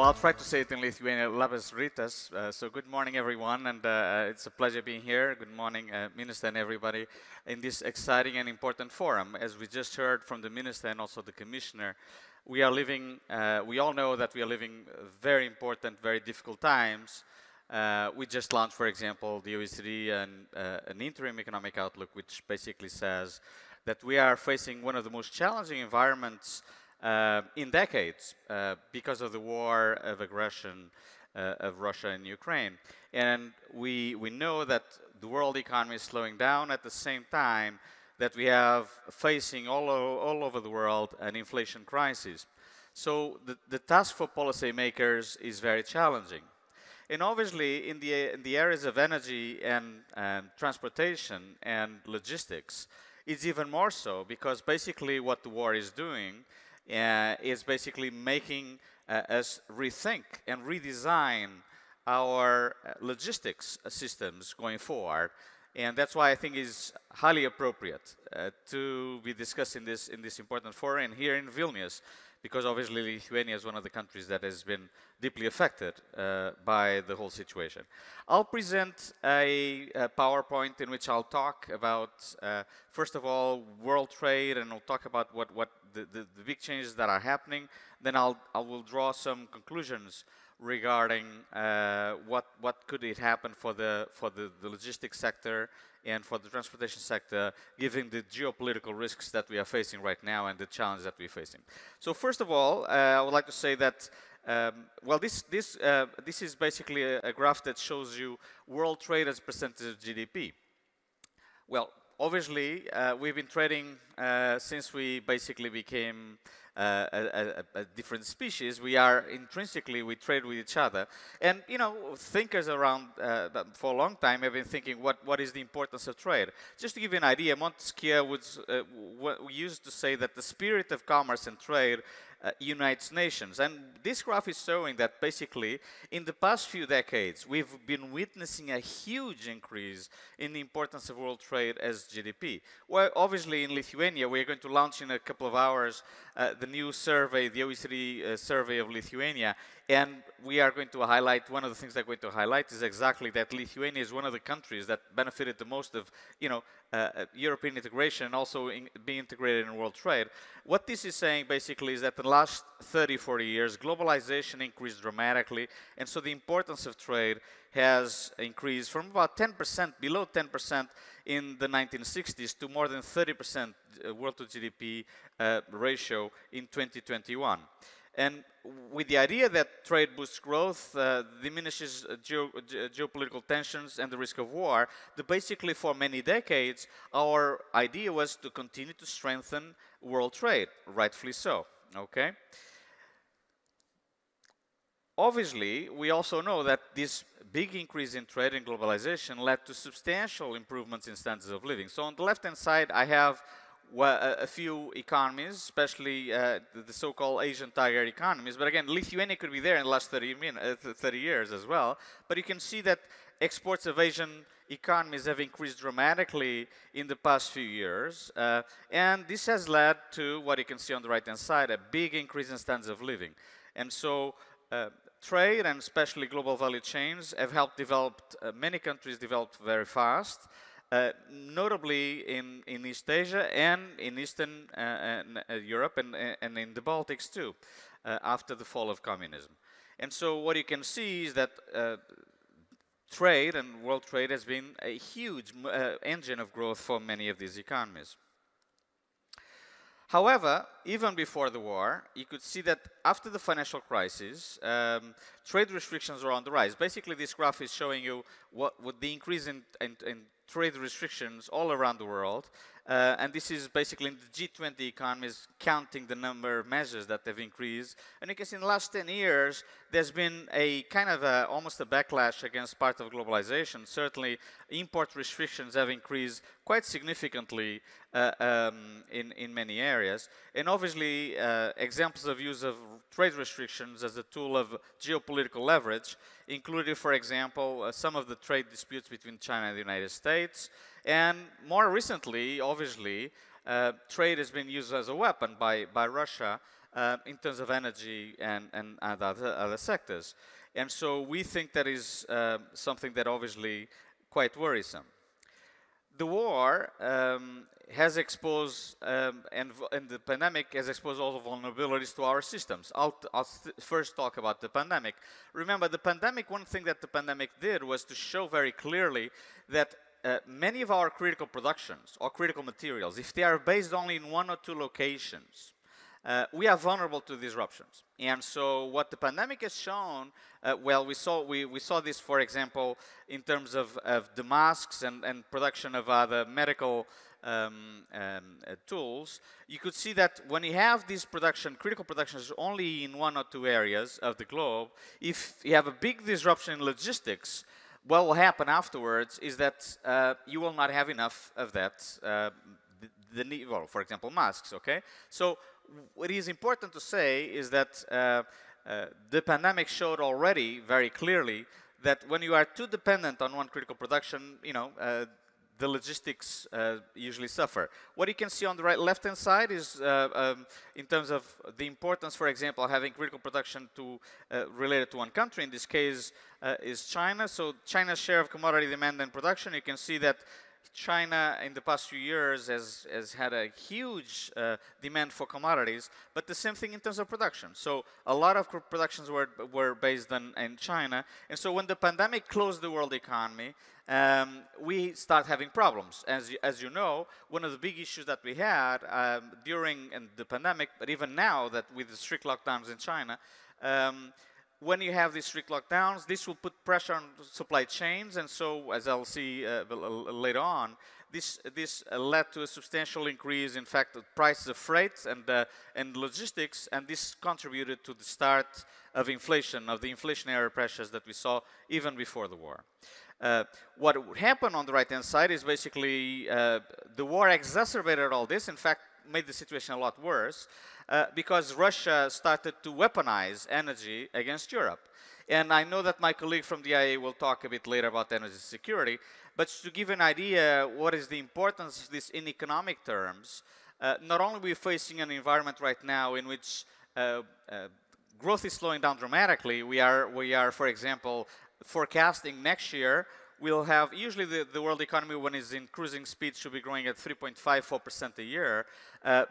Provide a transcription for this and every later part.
I'll try to say it in Lithuanian, labas rytas. So good morning, everyone, and it's a pleasure being here. Good morning, Minister and everybody, in this exciting and important forum. As we just heard from the Minister and also the Commissioner, we are living, we all know that we are living very important, very difficult times. We just launched, for example, the OECD and an interim economic outlook, which basically says that we are facing one of the most challenging environments in decades because of the war of aggression of Russia and Ukraine. And we know that the world economy is slowing down at the same time that we have facing all over the world an inflation crisis. So the task for policymakers is very challenging. And obviously in the areas of energy and transportation and logistics, it's even more so, because basically what the war is doing is basically making us rethink and redesign our logistics systems going forward. And that's why I think it's highly appropriate to be discussing this in this important forum and here in Vilnius, because obviously Lithuania is one of the countries that has been deeply affected by the whole situation. I'll present a PowerPoint in which I'll talk about, first of all, world trade, and I'll talk about what the big changes that are happening. Then I will draw some conclusions regarding what could it happen for the logistics sector and for the transportation sector, given the geopolitical risks that we are facing right now and the challenge that we're facing. So first of all, I would like to say that well, this is basically a graph that shows you world trade as percentage of GDP. Well, obviously, we've been trading since we basically became a different species. We are intrinsically, we trade with each other. And, you know, thinkers around for a long time have been thinking, what is the importance of trade? Just to give you an idea, Montesquieu used to say that the spirit of commerce and trade unites nations. And this graph is showing that basically in the past few decades we've been witnessing a huge increase in the importance of world trade as GDP. Well, obviously in Lithuania we're going to launch in a couple of hours the new survey, the OECD survey of Lithuania, and we are going to highlight, one of the things that we're going to highlight is exactly that Lithuania is one of the countries that benefited the most of, you know, European integration and also being integrated in world trade. What this is saying basically is that in the last 30, 40 years, globalization increased dramatically, and so the importance of trade has increased from about 10%, below 10% in the 1960s to more than 30% world to GDP ratio in 2021. And with the idea that trade boosts growth, diminishes geopolitical tensions and the risk of war, basically for many decades, our idea was to continue to strengthen world trade, rightfully so, okay? Obviously, we also know that this big increase in trade and globalization led to substantial improvements in standards of living. So on the left-hand side, I have a few economies, especially the so-called Asian tiger economies. But again, Lithuania could be there in the last 30 years as well. But you can see that exports of Asian economies have increased dramatically in the past few years. And this has led to what you can see on the right-hand side, a big increase in standards of living. And so trade and especially global value chains have helped develop, many countries developed very fast. Notably in East Asia and in Eastern Europe and in the Baltics too, after the fall of communism. And so what you can see is that trade and world trade has been a huge engine of growth for many of these economies. However, even before the war, you could see that after the financial crisis, trade restrictions are on the rise. Basically, this graph is showing you what the increase in trade restrictions all around the world. And this is basically in the G20 economies, counting the number of measures that have increased. And you can see in the last 10 years, there's been a kind of almost a backlash against part of globalization. Certainly, import restrictions have increased quite significantly in many areas. And obviously, examples of use of trade restrictions as a tool of geopolitical leverage included, for example, some of the trade disputes between China and the United States. And more recently, obviously, trade has been used as a weapon by Russia in terms of energy and other sectors. And so we think that is something that obviously quite worrisome. The war has exposed, and the pandemic has exposed all the vulnerabilities to our systems. I'll first talk about the pandemic. Remember, the pandemic, one thing that the pandemic did was to show very clearly that many of our critical productions or critical materials, if they are based only in one or two locations, we are vulnerable to disruptions. And so what the pandemic has shown, well, we saw this, for example, in terms of the masks and production of other medical tools. You could see that when you have these critical productions only in one or two areas of the globe, if you have a big disruption in logistics, what will happen afterwards is that you will not have enough of that, well, for example, masks, okay? So what is important to say is that the pandemic showed already very clearly that when you are too dependent on one critical production, you know, the logistics usually suffer. What you can see on the left-hand side is in terms of the importance, for example, of having critical production related to one country. In this case is China. So China's share of commodity demand and production, you can see that China in the past few years has had a huge demand for commodities, but the same thing in terms of production. So a lot of productions were based in China. And so when the pandemic closed the world economy, we start having problems. As you know, one of the big issues that we had during the pandemic, but even now that with the strict lockdowns in China, when you have these strict lockdowns, this will put pressure on supply chains, and so, as I'll see later on, this led to a substantial increase, in fact, the prices of freight and logistics, and this contributed to the start of inflation, of the inflationary pressures that we saw even before the war. What happened on the right-hand side is basically the war exacerbated all this, in fact, made the situation a lot worse, because Russia started to weaponize energy against Europe. And I know that my colleague from the IA will talk a bit later about energy security, but to give an idea what is the importance of this in economic terms, not only are we facing an environment right now in which growth is slowing down dramatically, we are, for example, forecasting next year we'll have, usually the world economy when it's in cruising speed should be growing at 3.54% a year.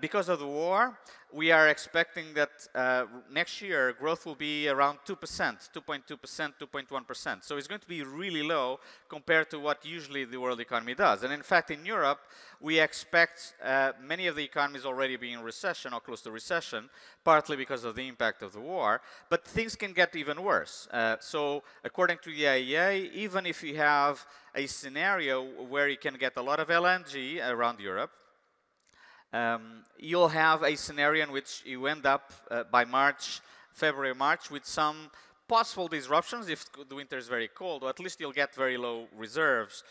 Because of the war, we are expecting that next year growth will be around 2%, 2.2%, 2.1%. So it's going to be really low compared to what usually the world economy does. And in fact, in Europe, we expect many of the economies already being in recession or close to recession, partly because of the impact of the war. But things can get even worse. So according to the IEA, even if you have a scenario where you can get a lot of LNG around Europe, you'll have a scenario in which you end up by February, March, with some possible disruptions if the winter is very cold, or at least you'll get very low reserves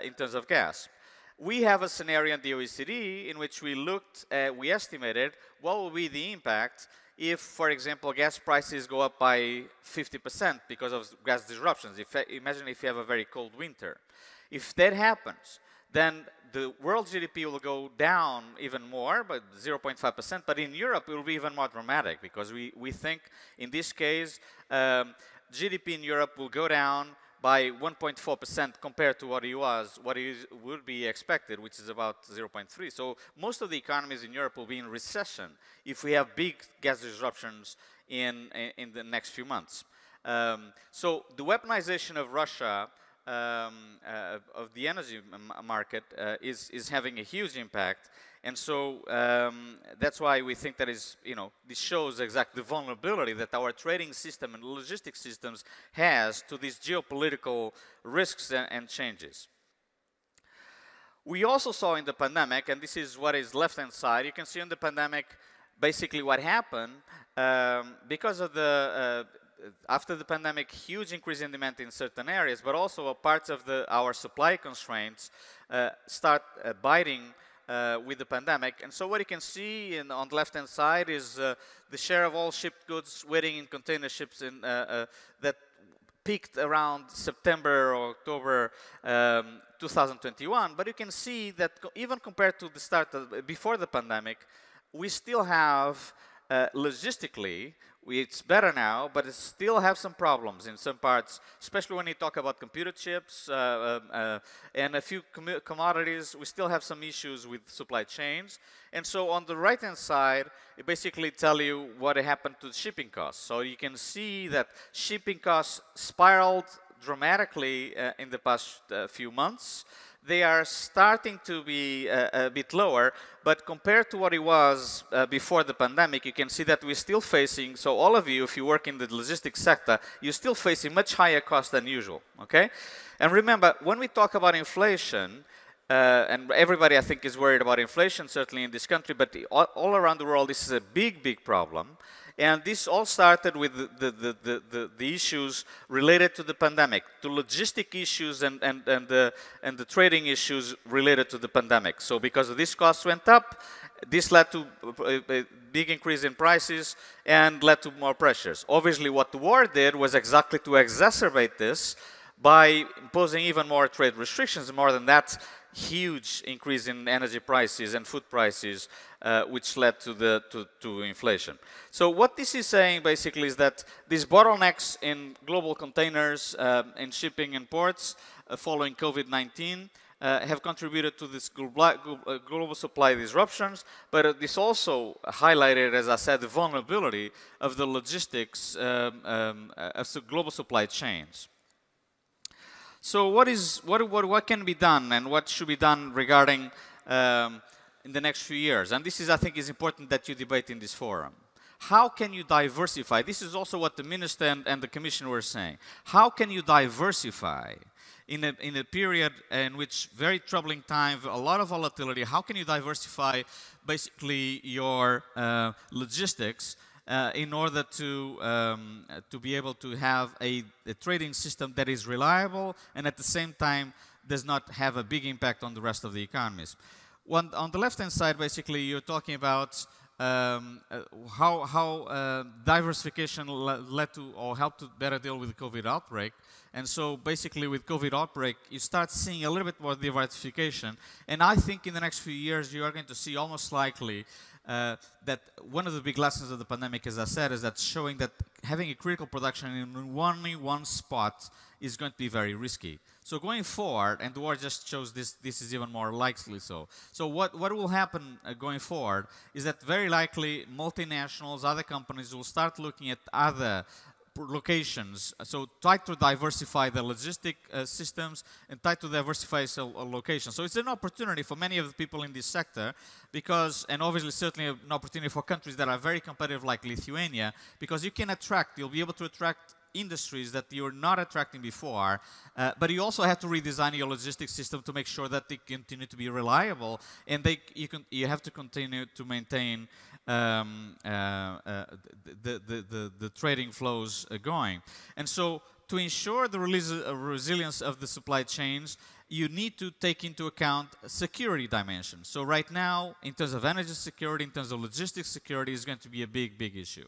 in terms of gas. We have a scenario in the OECD in which we estimated what will be the impact if, for example, gas prices go up by 50% because of gas disruptions. Imagine if you have a very cold winter. If that happens, then the world GDP will go down even more, by 0.5%, but in Europe it will be even more dramatic, because we think in this case GDP in Europe will go down by 1.4% compared to what would be expected, which is about 0.3. So most of the economies in Europe will be in recession if we have big gas disruptions in the next few months. So the weaponization of Russia of the energy market is having a huge impact, and so that's why we think that this shows exactly the vulnerability that our trading system and logistics systems has to these geopolitical risks and changes. We also saw in the pandemic, and this is what is left-hand side, you can see in the pandemic basically what happened because of the after the pandemic, huge increase in demand in certain areas, but also parts of our supply constraints start biting with the pandemic. And so what you can see on the left-hand side is the share of all shipped goods waiting in container ships that peaked around September or October 2021. But you can see that even compared to the start before the pandemic, we still have logistically, it's better now, but it still have some problems in some parts, especially when you talk about computer chips and a few commodities. We still have some issues with supply chains. And so on the right-hand side, it basically tell you what happened to the shipping costs. So you can see that shipping costs spiraled dramatically in the past few months. They are starting to be a bit lower, but compared to what it was before the pandemic, you can see that we're still facing, so all of you, if you work in the logistics sector, you're still facing much higher costs than usual, okay? And remember, when we talk about inflation, and everybody I think is worried about inflation, certainly in this country, but all around the world, this is a big, big problem. And this all started with the issues related to the pandemic, to logistic issues and the trading issues related to the pandemic. So because these costs went up, this led to a big increase in prices and led to more pressures. Obviously, what the war did was exactly to exacerbate this by imposing even more trade restrictions. More than that, huge increase in energy prices and food prices, which led to inflation. So what this is saying basically is that these bottlenecks in global containers, in shipping and ports, following COVID-19, have contributed to this global supply disruptions, but this also highlighted, as I said, the vulnerability of the logistics of the global supply chains. So what can be done and what should be done regarding in the next few years? And this is, I think, is important that you debate in this forum. How can you diversify? This is also what the Minister and the Commission were saying. How can you diversify in a period in which very troubling times, a lot of volatility? How can you diversify basically your logistics in order to be able to have a trading system that is reliable and at the same time does not have a big impact on the rest of the economies? On the left-hand side, basically, you're talking about how diversification led to or helped to better deal with the COVID outbreak. And so basically with COVID outbreak, you start seeing a little bit more diversification. And I think in the next few years, you are going to see almost likely that one of the big lessons of the pandemic, as I said, is that showing that having a critical production in only one spot is going to be very risky. So going forward, and the war just shows this is even more likely so. So what will happen going forward is that very likely multinationals, other companies will start looking at other locations, so try to diversify the logistic systems and try to diversify locations. So it's an opportunity for many of the people in this sector because, and obviously certainly an opportunity for countries that are very competitive like Lithuania, because you'll be able to attract industries that you're not attracting before, but you also have to redesign your logistics system to make sure that they continue to be reliable, and you have to continue to maintain the trading flows going. And so to ensure the resilience of the supply chains, you need to take into account security dimensions. So right now, in terms of energy security, in terms of logistics security, is going to be a big, big issue.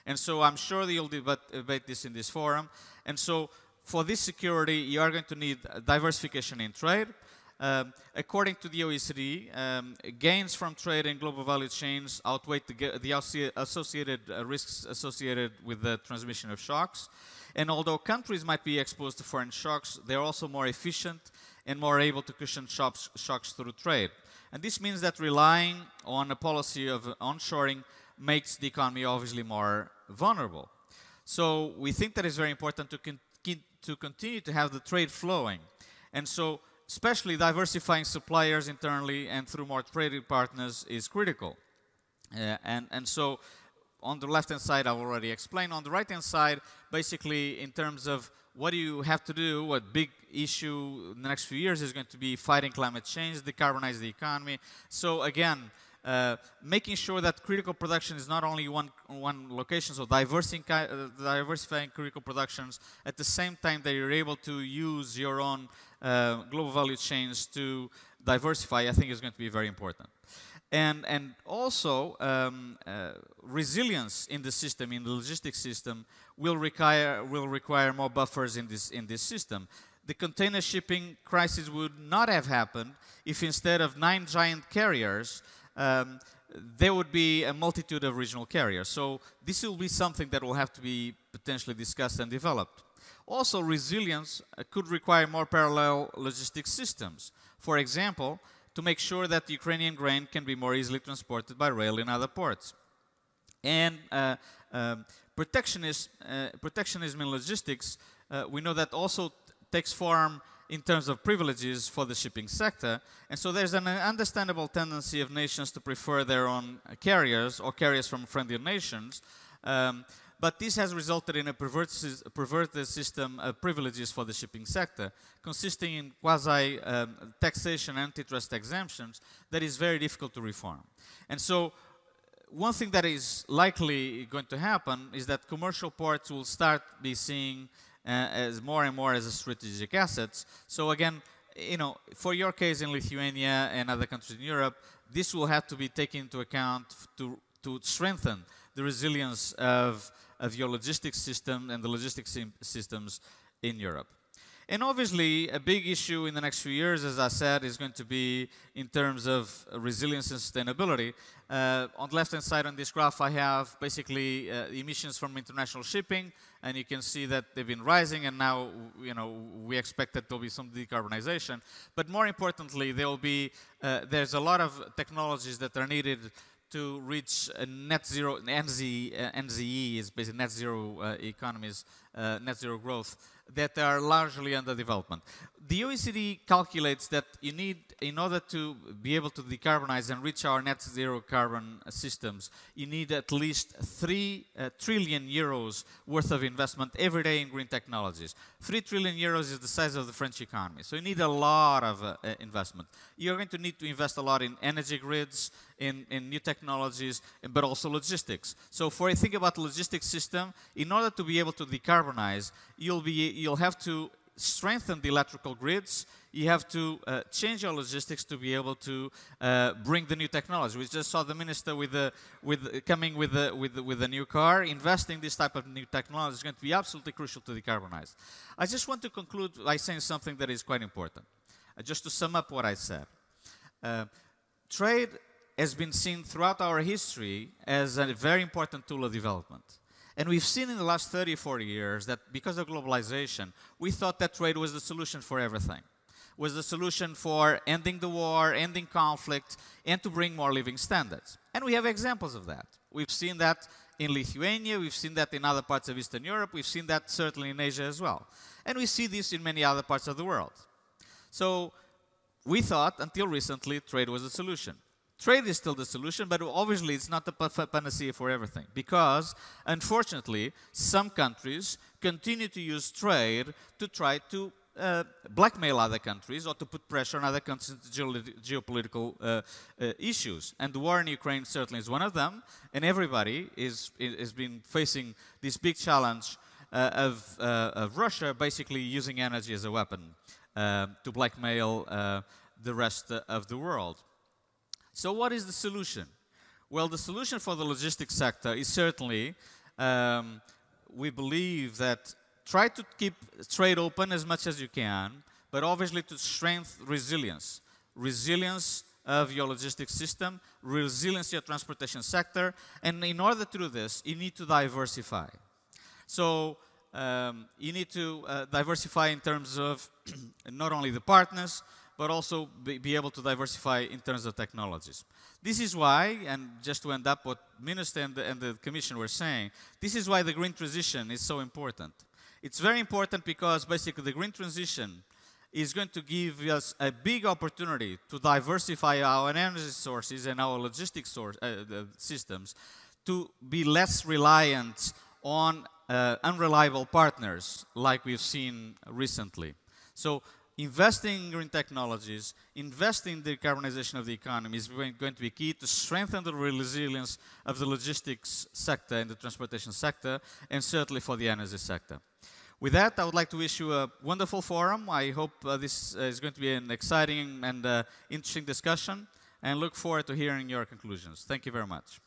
And so I'm sure that you'll debate this in this forum. And so for this security, you are going to need diversification in trade. According to the OECD, gains from trade in global value chains outweigh the associated risks associated with the transmission of shocks. And although countries might be exposed to foreign shocks, they're also more efficient and more able to cushion shocks through trade. And this means that relying on a policy of onshoring makes the economy obviously more vulnerable. So we think that it's very important to continue to have the trade flowing. And so especially diversifying suppliers internally and through more trading partners is critical. And so on the left-hand side, I've already explained. On the right-hand side, basically in terms of what do you have to do, what big issue in the next few years is going to be fighting climate change, decarbonize the economy. So again, making sure that critical production is not only one location, so diversifying critical productions, at the same time that you're able to use your own global value chains to diversify, I think is going to be very important. And also, resilience in the system, in the logistics system, will require more buffers in this system. The container shipping crisis would not have happened if instead of 9 giant carriers, there would be a multitude of regional carriers. So this will be something that will have to be potentially discussed and developed. Also, resilience could require more parallel logistics systems. For example, to make sure that the Ukrainian grain can be more easily transported by rail in other ports. And protectionism in logistics, we know that also takes form in terms of privileges for the shipping sector. And so there's an understandable tendency of nations to prefer their own carriers or carriers from friendlier nations. But this has resulted in a perverted system of privileges for the shipping sector, consisting in quasi-taxation antitrust exemptions that is very difficult to reform. And so one thing that is likely going to happen is that commercial ports will start be seen as more and more as a strategic assets. So again, you know, for your case in Lithuania and other countries in Europe, this will have to be taken into account to strengthen the resilience of your logistics system and the logistics systems in Europe. And obviously, a big issue in the next few years, as I said, is going to be in terms of resilience and sustainability. On the left-hand side on this graph, I have basically emissions from international shipping, and you can see that they've been rising, and now, you know, we expect that there'll be some decarbonization. But more importantly, there will be, there's a lot of technologies that are needed to reach a net zero. NZE is basically net zero economies, net zero growth, that are largely under development. The OECD calculates that you need, in order to be able to decarbonize and reach our net zero carbon systems, you need at least 3 trillion euros worth of investment every day in green technologies. 3 trillion euros is the size of the French economy. So you need a lot of investment. You're going to need to invest a lot in energy grids, in new technologies, but also logistics. So for think about the logistics system, in order to be able to decarbonize, you'll have to strengthen the electrical grids. You have to change your logistics to be able to bring the new technology. We just saw the minister coming with a new car. Investing this type of new technology is going to be absolutely crucial to decarbonize. I just want to conclude by saying something that is quite important. Just to sum up what I said. Trade has been seen throughout our history as a very important tool of development. And we've seen in the last 30 or 40 years that because of globalization, we thought that trade was the solution for everything. Was the solution for ending the war, ending conflict, and to bring more living standards. And we have examples of that. We've seen that in Lithuania, we've seen that in other parts of Eastern Europe, we've seen that certainly in Asia as well. And we see this in many other parts of the world. So we thought, until recently, trade was the solution. Trade is still the solution, but obviously it's not the panacea for everything. Because, unfortunately, some countries continue to use trade to try to blackmail other countries or to put pressure on other countries into geopolitical issues. And the war in Ukraine certainly is one of them. And everybody has been facing this big challenge of Russia basically using energy as a weapon to blackmail the rest of the world. So what is the solution? Well, the solution for the logistics sector is certainly, we believe that try to keep trade open as much as you can, but obviously to strengthen resilience. Resilience of your logistics system, resilience of your transportation sector, and in order to do this, you need to diversify. So you need to diversify in terms of not only the partners, but also be able to diversify in terms of technologies. This is why, and just to end up what Minister and the Commission were saying, this is why the green transition is so important. It's very important because basically the green transition is going to give us a big opportunity to diversify our energy sources and our logistics systems to be less reliant on unreliable partners like we've seen recently. So investing in green technologies, investing in the decarbonization of the economy is going to be key to strengthen the resilience of the logistics sector and the transportation sector, and certainly for the energy sector. With that, I would like to wish you a wonderful forum. I hope this is going to be an exciting and interesting discussion, and look forward to hearing your conclusions. Thank you very much.